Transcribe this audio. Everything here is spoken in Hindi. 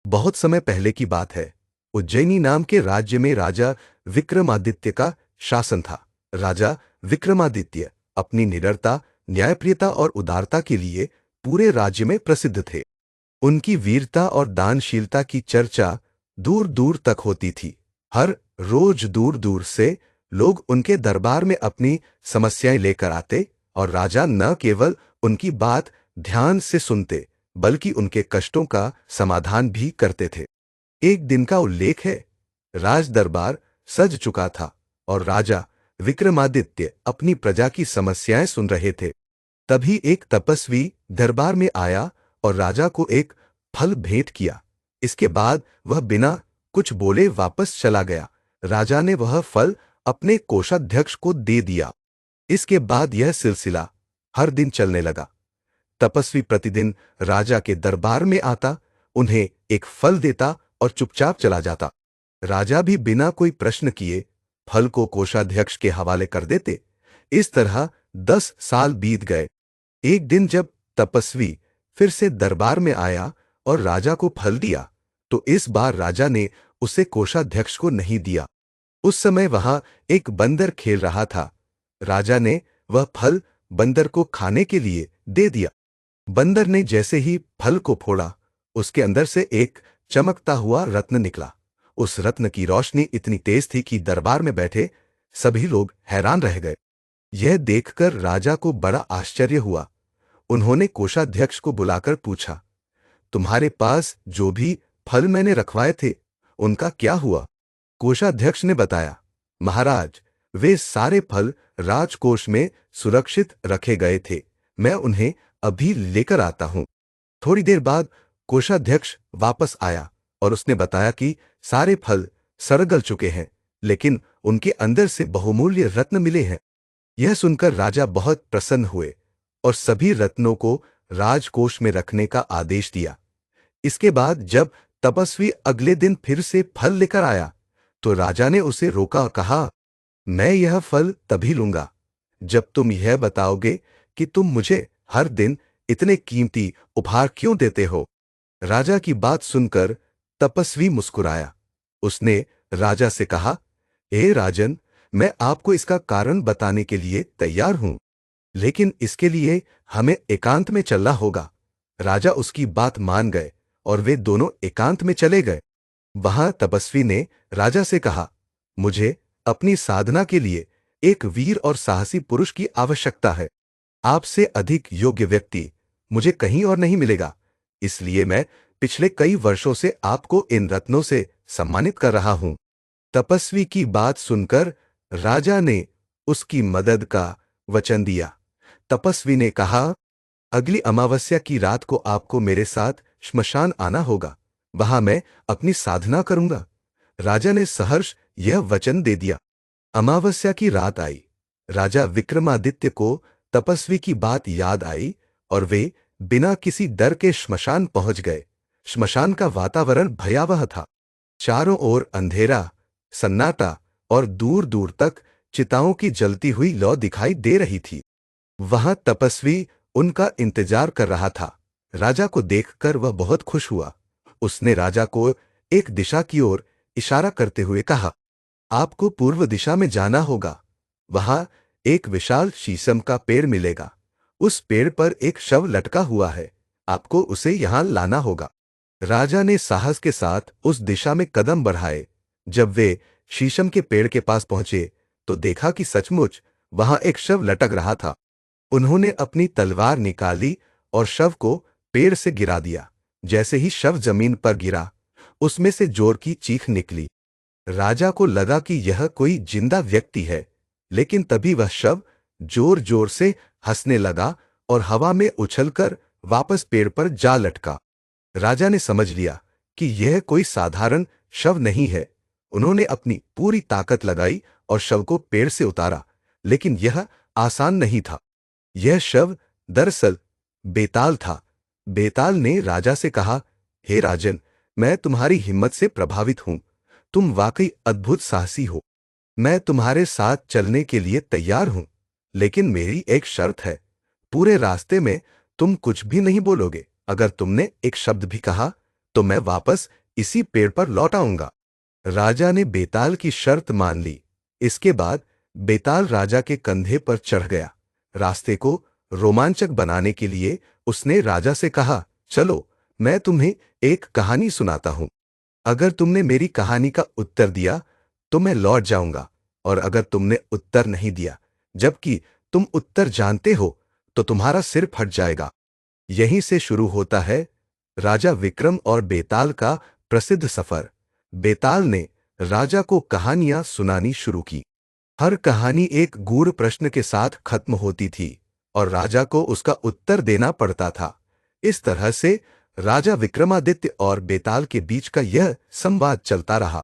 बहुत समय पहले की बात है। उज्जैनी नाम के राज्य में राजा विक्रमादित्य का शासन था। राजा विक्रमादित्य अपनी निडरता, न्यायप्रियता और उदारता के लिए पूरे राज्य में प्रसिद्ध थे। उनकी वीरता और दानशीलता की चर्चा दूर दूर तक होती थी। हर रोज दूर दूर से लोग उनके दरबार में अपनी समस्याएं लेकर आते और राजा न केवल उनकी बात ध्यान से सुनते बल्कि उनके कष्टों का समाधान भी करते थे। एक दिन का उल्लेख है। राज दरबार सज चुका था और राजा विक्रमादित्य अपनी प्रजा की समस्याएं सुन रहे थे। तभी एक तपस्वी दरबार में आया और राजा को एक फल भेंट किया। इसके बाद वह बिना कुछ बोले वापस चला गया। राजा ने वह फल अपने कोषाध्यक्ष को दे दिया। इसके बाद यह सिलसिला हर दिन चलने लगा। तपस्वी प्रतिदिन राजा के दरबार में आता, उन्हें एक फल देता और चुपचाप चला जाता। राजा भी बिना कोई प्रश्न किए फल को कोषाध्यक्ष के हवाले कर देते। इस तरह 10 साल बीत गए। एक दिन जब तपस्वी फिर से दरबार में आया और राजा को फल दिया, तो इस बार राजा ने उसे कोषाध्यक्ष को नहीं दिया। उस समय वहां एक बंदर खेल रहा था। राजा ने वह फल बंदर को खाने के लिए दे दिया। बंदर ने जैसे ही फल को फोड़ा, उसके अंदर से एक चमकता हुआ रत्न निकला। उस रत्न की रोशनी इतनी तेज थी कि दरबार में बैठे सभी लोग हैरान रह गए। यह देखकर राजा को बड़ा आश्चर्य हुआ। उन्होंने कोषाध्यक्ष को बुलाकर पूछा, तुम्हारे पास जो भी फल मैंने रखवाए थे, उनका क्या हुआ? कोषाध्यक्ष ने बताया, महाराज, वे सारे फल राजकोष में सुरक्षित रखे गए थे। मैं उन्हें अभी लेकर आता हूं। थोड़ी देर बाद कोषाध्यक्ष वापस आया और उसने बताया कि सारे फल सड़ चुके हैं, लेकिन उनके अंदर से बहुमूल्य रत्न मिले हैं। यह सुनकर राजा बहुत प्रसन्न हुए और सभी रत्नों को राजकोष में रखने का आदेश दिया। इसके बाद जब तपस्वी अगले दिन फिर से फल लेकर आया, तो राजा ने उसे रोका और कहा, मैं यह फल तभी लूंगा जब तुम यह बताओगे कि तुम मुझे हर दिन इतने कीमती उपहार क्यों देते हो। राजा की बात सुनकर तपस्वी मुस्कुराया। उसने राजा से कहा, हे राजन, मैं आपको इसका कारण बताने के लिए तैयार हूं, लेकिन इसके लिए हमें एकांत में चलना होगा। राजा उसकी बात मान गए और वे दोनों एकांत में चले गए। वहां तपस्वी ने राजा से कहा, मुझे अपनी साधना के लिए एक वीर और साहसी पुरुष की आवश्यकता है। आपसे अधिक योग्य व्यक्ति मुझे कहीं और नहीं मिलेगा, इसलिए मैं पिछले कई वर्षों से आपको इन रत्नों से सम्मानित कर रहा हूं। तपस्वी की बात सुनकर राजा ने उसकी मदद का वचन दिया। तपस्वी ने कहा, अगली अमावस्या की रात को आपको मेरे साथ श्मशान आना होगा। वहां मैं अपनी साधना करूंगा। राजा ने सहर्ष यह वचन दे दिया। अमावस्या की रात आई। राजा विक्रमादित्य को तपस्वी की बात याद आई और वे बिना किसी डर के श्मशान पहुंच गए। श्मशान का वातावरण भयावह था। चारों ओर अंधेरा, सन्नाटा और दूर दूर तक चिताओं की जलती हुई लौ दिखाई दे रही थी। वहां तपस्वी उनका इंतजार कर रहा था। राजा को देखकर वह बहुत खुश हुआ। उसने राजा को एक दिशा की ओर इशारा करते हुए कहा, आपको पूर्व दिशा में जाना होगा। वहां एक विशाल शीशम का पेड़ मिलेगा। उस पेड़ पर एक शव लटका हुआ है। आपको उसे यहां लाना होगा। राजा ने साहस के साथ उस दिशा में कदम बढ़ाए। जब वे शीशम के पेड़ के पास पहुंचे, तो देखा कि सचमुच वहां एक शव लटक रहा था। उन्होंने अपनी तलवार निकाली और शव को पेड़ से गिरा दिया। जैसे ही शव जमीन पर गिरा, उसमें से जोर की चीख निकली। राजा को लगा कि यह कोई जिंदा व्यक्ति है, लेकिन तभी वह शव जोर जोर से हंसने लगा और हवा में उछलकर वापस पेड़ पर जा लटका। राजा ने समझ लिया कि यह कोई साधारण शव नहीं है। उन्होंने अपनी पूरी ताकत लगाई और शव को पेड़ से उतारा, लेकिन यह आसान नहीं था। यह शव दरअसल बेताल था। बेताल ने राजा से कहा, हे राजन, मैं तुम्हारी हिम्मत से प्रभावित हूं। तुम वाकई अद्भुत साहसी हो। मैं तुम्हारे साथ चलने के लिए तैयार हूं, लेकिन मेरी एक शर्त है। पूरे रास्ते में तुम कुछ भी नहीं बोलोगे। अगर तुमने एक शब्द भी कहा, तो मैं वापस इसी पेड़ पर लौट आऊंगा। राजा ने बेताल की शर्त मान ली। इसके बाद बेताल राजा के कंधे पर चढ़ गया। रास्ते को रोमांचक बनाने के लिए उसने राजा से कहा, चलो मैं तुम्हें एक कहानी सुनाता हूं। अगर तुमने मेरी कहानी का उत्तर दिया तो मैं लौट जाऊंगा, और अगर तुमने उत्तर नहीं दिया, जबकि तुम उत्तर जानते हो, तो तुम्हारा सिर फट जाएगा। यहीं से शुरू होता है राजा विक्रम और बेताल का प्रसिद्ध सफर। बेताल ने राजा को कहानियां सुनानी शुरू की। हर कहानी एक गूढ़ प्रश्न के साथ खत्म होती थी और राजा को उसका उत्तर देना पड़ता था। इस तरह से राजा विक्रमादित्य और बेताल के बीच का यह संवाद चलता रहा।